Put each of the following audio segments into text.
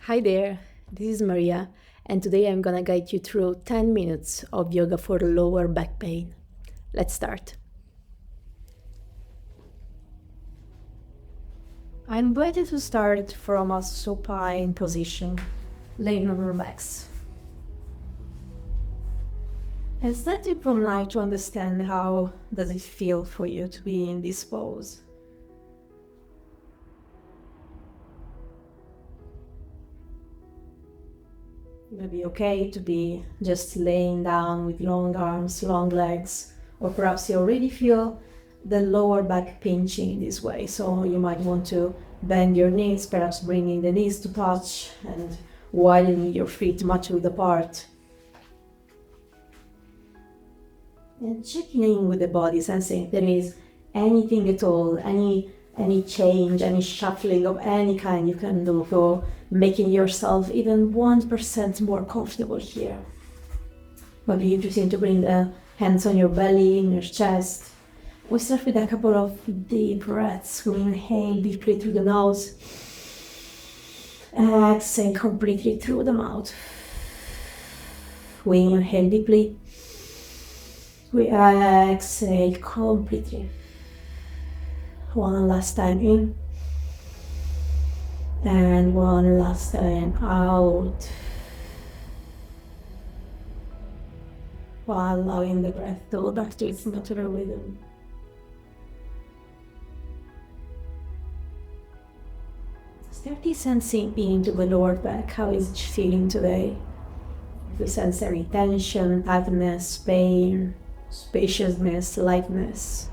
Hi there, this is Maria, and today I'm gonna guide you through 10 minutes of yoga for lower back pain. Let's start. I invite you to start from a supine position, laying on your backs. And starting from now to understand how does it feel for you to be in this pose. It may be okay to be just laying down with long arms, long legs, or perhaps you already feel the lower back pinching this way. So you might want to bend your knees, perhaps bringing the knees to touch and widening your feet much width apart. And checking in with the body, sensing if there is anything at all, any change, any shuffling of any kind you can do for making yourself even 1% more comfortable here. Maybe you just need to bring the hands on your belly, in your chest. We start with a couple of deep breaths. We inhale deeply through the nose. Exhale completely through the mouth. We inhale deeply. We exhale completely. One last time in. And one last time out. While allowing the breath to go back to its natural rhythm. Start sensing into the lower back. How is it feeling today? If you sense any tension, tightness, pain, spaciousness, lightness.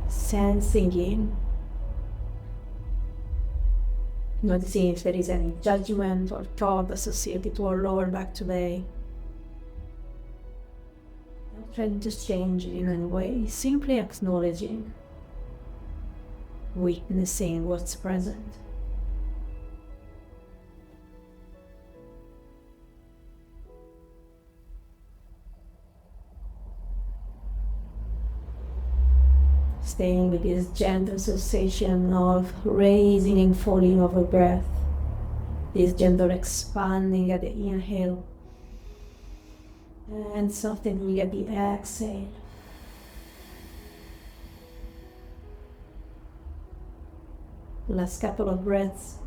Sensing in. Noticing if there is any judgment or thought associated to our lower back today. Not trying to change it in any way, simply acknowledging, witnessing what's present. Staying with this gentle sensation of raising and falling of a breath, this gentle expanding at the inhale and softening at the exhale. Last couple of breaths.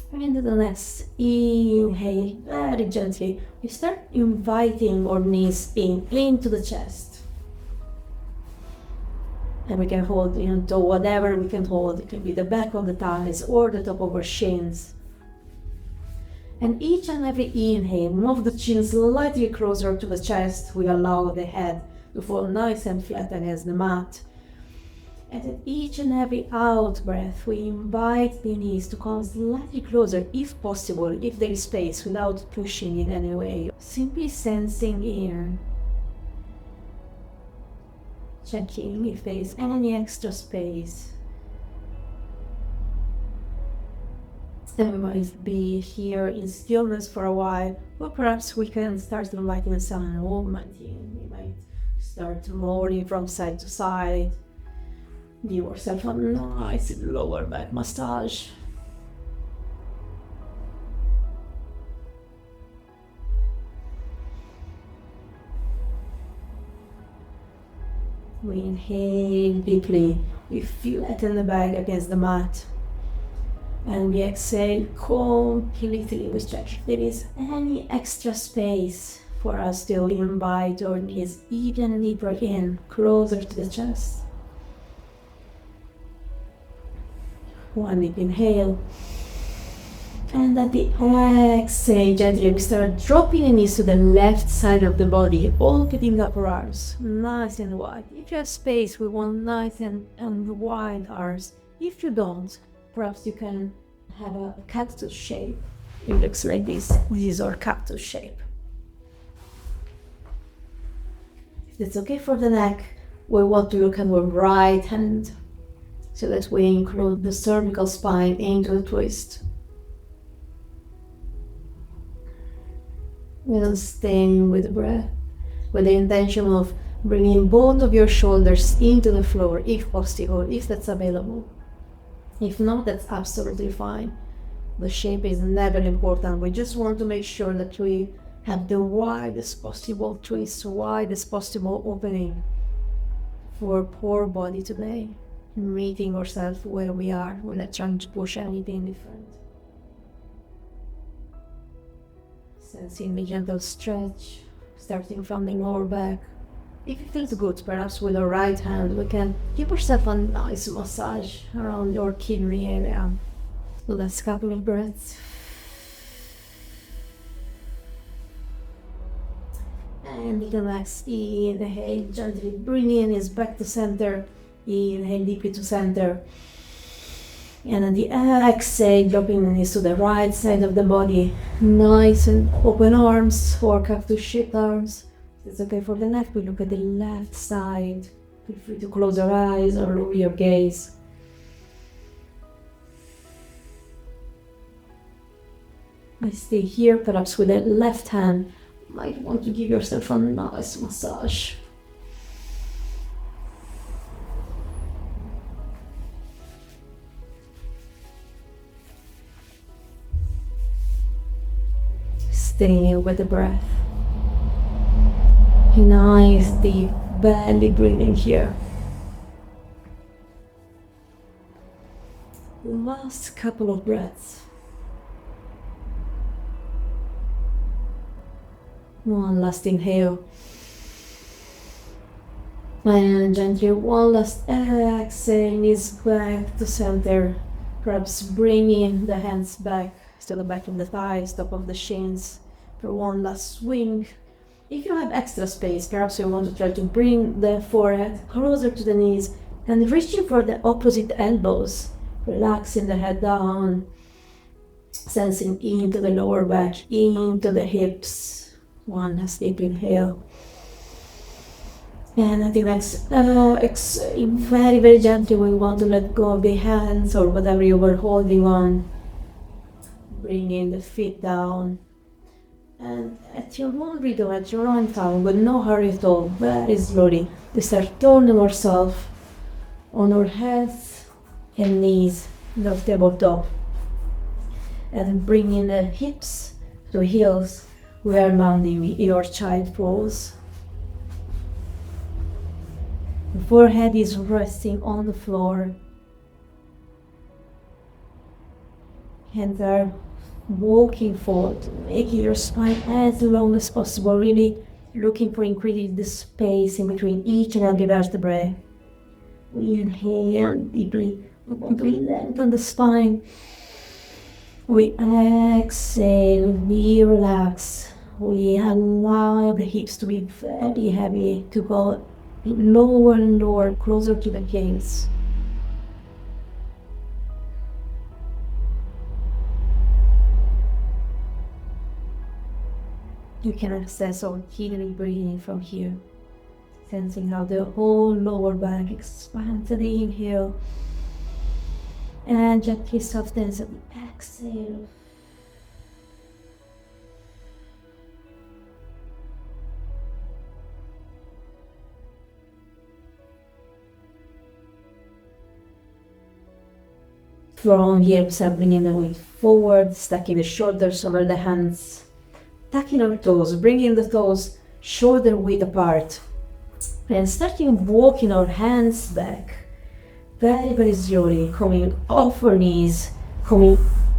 And the next inhale, very gently, we start inviting our knees into the chest. And we can hold into whatever we can hold. It can be the back of the thighs or the top of our shins. And each and every inhale, move the chin slightly closer to the chest. We allow the head to fall nice and flat against the mat. And at each and every out breath, we invite the knees to come slightly closer, if possible, if there is space, without pushing in any way. Simply sensing in. Checking if there is any extra space. Then we might be here in stillness for a while, or perhaps we can start inviting some movement in. We might start rolling from side to side. Give yourself a nice lower back massage. We inhale deeply. We flatten the back against the mat. And we exhale completely. We stretch. If there is any extra space for us to invite our knees even deeper in, closer to the chest. One deep inhale. And at the exhale, gently we start dropping the knees to the left side of the body, opening up our arms, nice and wide. If you have space, we want nice and wide arms. If you don't, perhaps you can have a cactus shape. It looks like this. This is our cactus shape. If that's okay for the neck, we want to look at our right hand, so that we include the cervical spine into the twist. We'll stay with the breath, with the intention of Bringing both of your shoulders into the floor if possible, if that's available. If not, that's absolutely fine. The shape is never important. We just want to make sure that we have the widest possible twist, widest possible opening for poor body today. Meeting ourselves where we are. We're not trying to push anything different. Sensing the gentle stretch, starting from the lower back. If it feels good, perhaps with our right hand, we can give ourselves a nice massage around your kidney area. Last couple of breaths. And relax. Inhale, gently bring in is back to center. Inhale deeply to center. And on the exhale, dropping the knees to the right side of the body. Nice and open arms or cactus shaped arms. It's okay for the left. We look at the left side. Feel free to close your eyes or lower your gaze. I stay here, perhaps with the left hand. Might want to give yourself a nice massage. Stay with the breath. Nice deep belly breathing here. Last couple of breaths. One last inhale. And gently one last exhale, knees back to center. Perhaps bringing the hands back to the back of the thighs, top of the shins for one last swing. If you have extra space, perhaps you want to try to bring the forehead closer to the knees and reaching for the opposite elbows. Relaxing the head down, sensing into the lower back, into the hips. One last deep inhale. And I think that's very, very gently we want to let go of the hands or whatever you were holding on. Bringing the feet down. And at your own rhythm, at your own time, with no hurry at all, very slowly, we start turning ourselves on our heads and knees, the tabletop. And bringing the hips to heels. We are landing your child pose. The forehead is resting on the floor. Hands are walking forward, making your spine as long as possible, really looking for increasing the space in between each and every vertebrae. We inhale deeply, we lengthen the spine. We exhale, we relax. We allow the hips to be very heavy, to go lower and lower, closer to the gaze. You can access our healing breathing from here, sensing how the whole lower back expands at the inhale and gently softens at the exhale. From here, bringing the weight forward, stacking the shoulders over the hands, tucking our toes, bringing the toes shoulder width apart, and starting walking our hands back, very, very slowly, coming off our knees, coming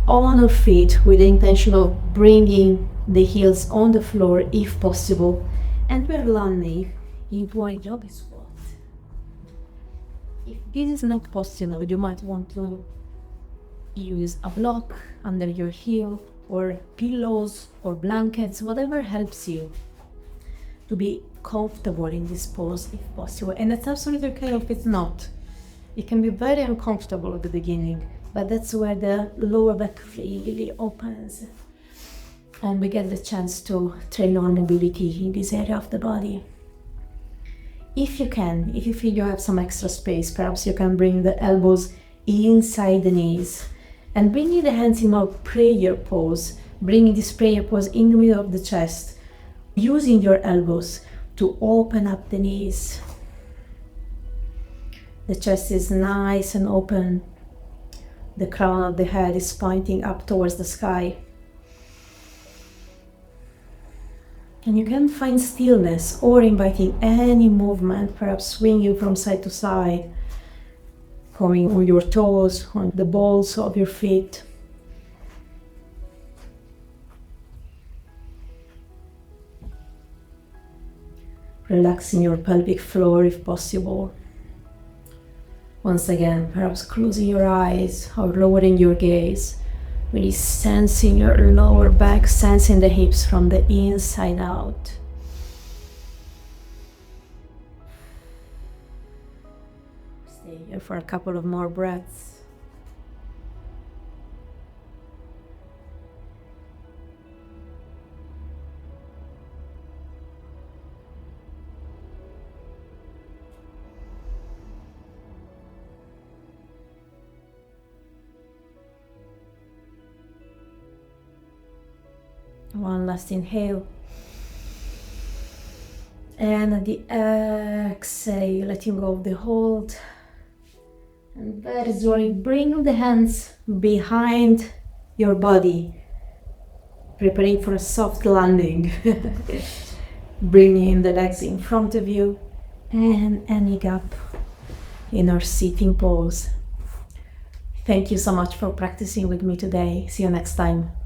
on our feet with the intention of bringing the heels on the floor if possible, and we're landing into a yogi squat. If this is not possible, you might want to use a block under your heel or pillows or blankets, whatever helps you to be comfortable in this pose if possible. And it's absolutely okay if it's not. It can be very uncomfortable at the beginning, but that's where the lower back really opens and we get the chance to train on mobility in this area of the body. If you can, if you feel you have some extra space, perhaps you can bring the elbows inside the knees and bringing the hands in a prayer pose, bringing this prayer pose in the middle of the chest, using your elbows to open up the knees. The chest is nice and open. The crown of the head is pointing up towards the sky. And you can find stillness or inviting any movement, perhaps swinging from side to side, going on your toes, on the balls of your feet. Relaxing your pelvic floor if possible. Once again, perhaps closing your eyes or lowering your gaze. Really sensing your lower back, sensing the hips from the inside out. Stay here for a couple of more breaths. One last inhale. And at the exhale, letting go of the hold. And very slowly bring the hands behind your body, preparing for a soft landing. Bringing the legs in front of you and ending up in our sitting pose. Thank you so much for practicing with me today. See you next time.